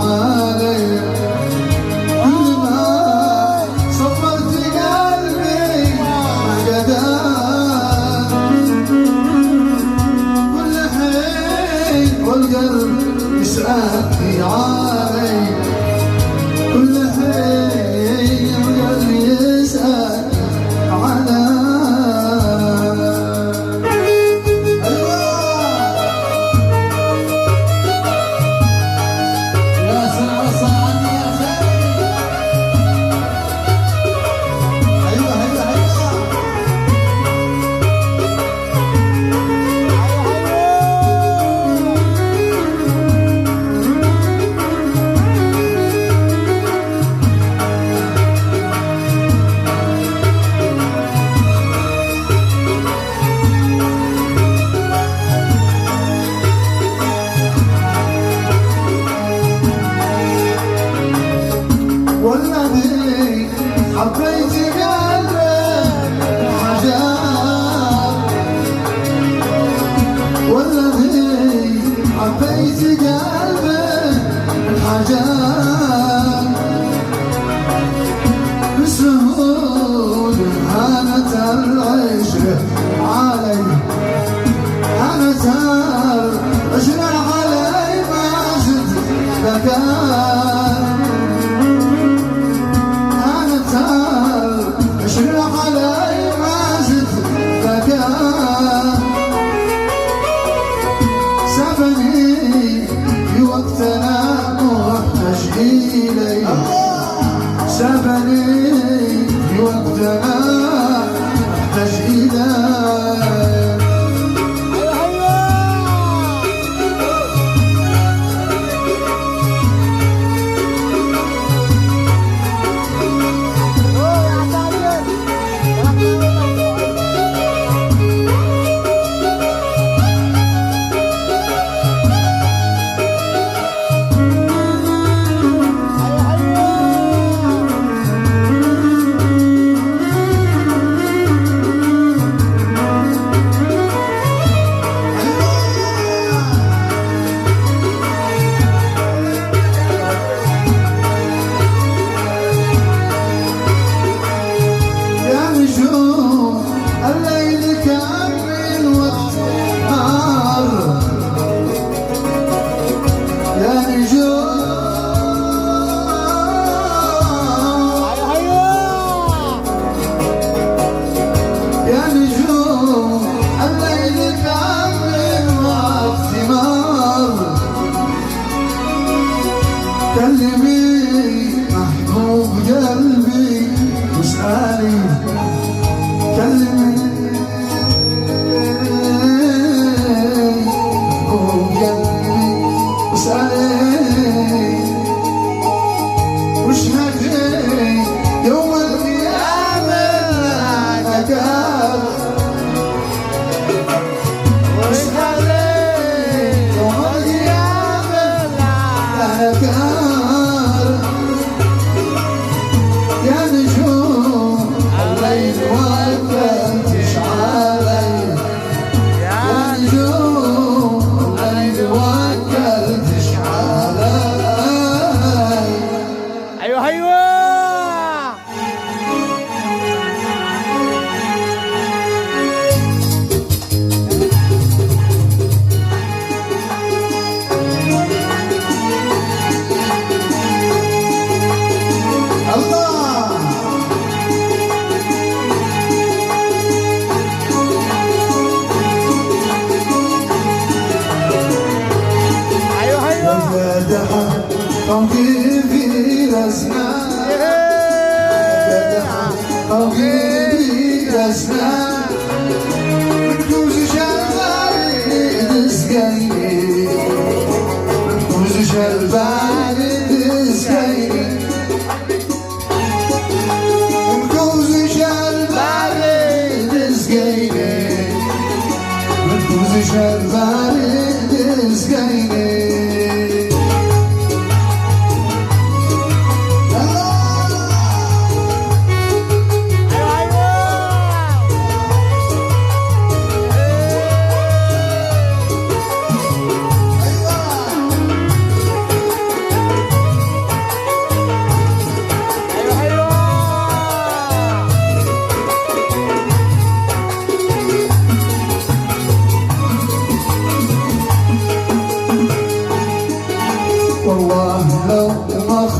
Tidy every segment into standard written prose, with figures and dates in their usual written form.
علي كل ما صبرت قلبي قدام كل حين والقلب يسألني علي كل حين والقلب يسأل علي والذي حبيت قلبك حجاب والذي حبيت قلبك حجاب بسهولة هانت العشرة علي هانت العشرة علي ما زدت ذكاء اشرح علي ما زدت ذكاء سابني في وقت انا محتاج الي سابني في وقت انا محتاج الي الليل كان وقت نار يا نجوم يا نجوم الليل كان وقت نار كلمي محبوب قلبي واسألي كلمي يوم القيامة نكال يوم القيامة نكال يا نجوم الليل وقت تشعلي يا نجوم الليل وقت تشعلي ايوه ايوه قلبي في الأزمان قلبي في الأزمان كوز شلبالي دسكيني كوز شلبالي دسكيني كوز شلبالي دسكيني كوز شلبالي دسكيني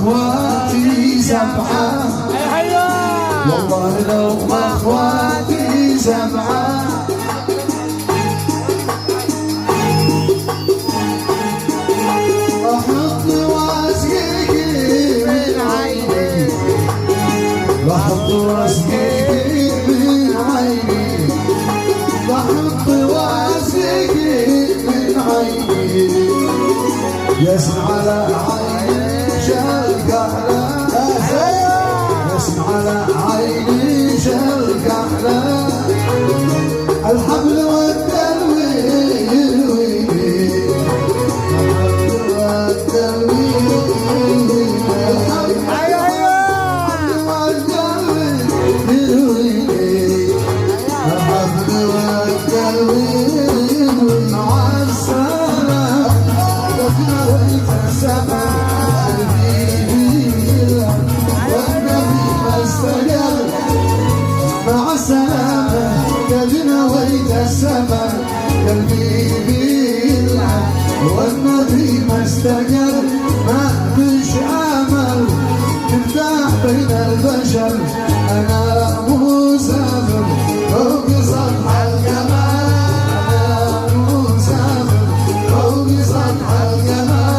اخواتي سبعة والله لو ما اخواتي سبعة احط واسقيك من عيني بحط واسقيك من عيني بحط واسقيك من عيني يسن على عيني شالكحلة يسن على عيني شالكحلة الحبل والتلوين قلبي بيلعب والنبي ما استقر ما فيش امل ترتاح بين البشر انا مسافر فوق سطح الجمال انا مسافر فوق سطح الجمال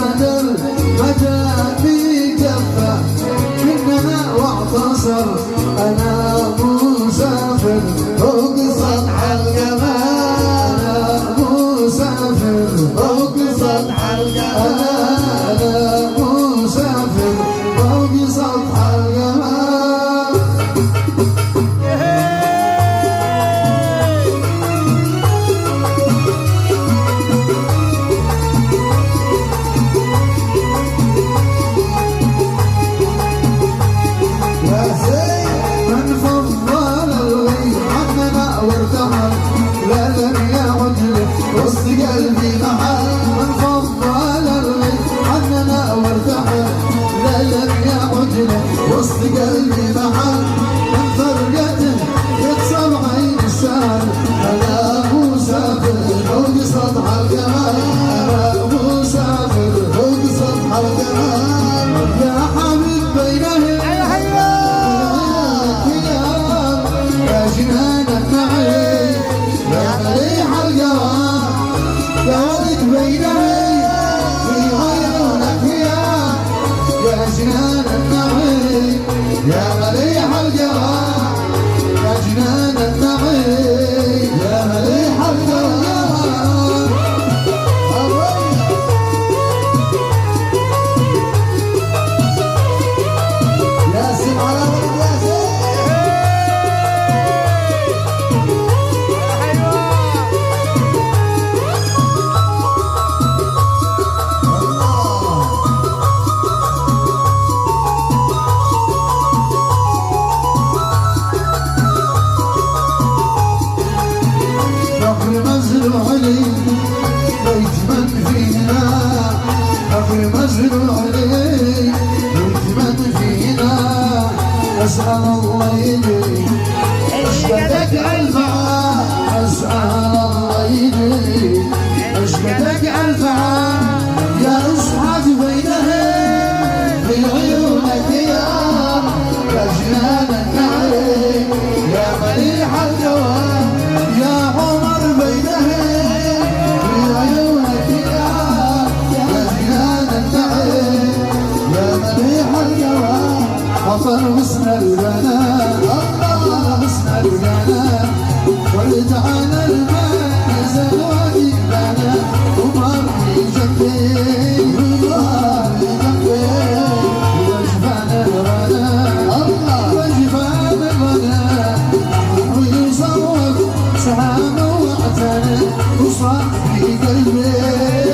بدل متى في كفة مننا واعتصر انا مسافر فوق سطح الجمال انا مسافر فوق سطح الجمال انا مسافر فوق سطح الجمال وسط قلبي محل من فضل الغيب عننا وارتحل لا لم يعد له وسط قلبي محل من فرقته يكسر عين السهل انا مسافر فوق سطح الجمال انا مسافر فوق سطح الجمال يا حبيب بينهم يا جنان النعيم يا مليح الجواب يا ولد بينهي في عيونك يا جنان النعيم يا مليح الجواب يا جنان النعيم يا مليح الجواب ياسم على ولد ياسم مزروع لي بيت من فينا أخي مزروع لي بيت من فينا أسأل الله يدري أشقدك الفعال أسأل الله يدري أشقدك الفعال يا أصحاب بينهم في عيونك يا جنان النعيم يا مليح الجواب يا عمر بينهم في عيونك يا جنان النعيم يا مليح الجواب حفر حسن البنات الله حسن البنات ولتعالى الماء نزل وجبنا عمر في جنبي عمر في جنبي وجبان البنات الله وجبان البنات ويصوب سهام واعتنى وصار في قلبي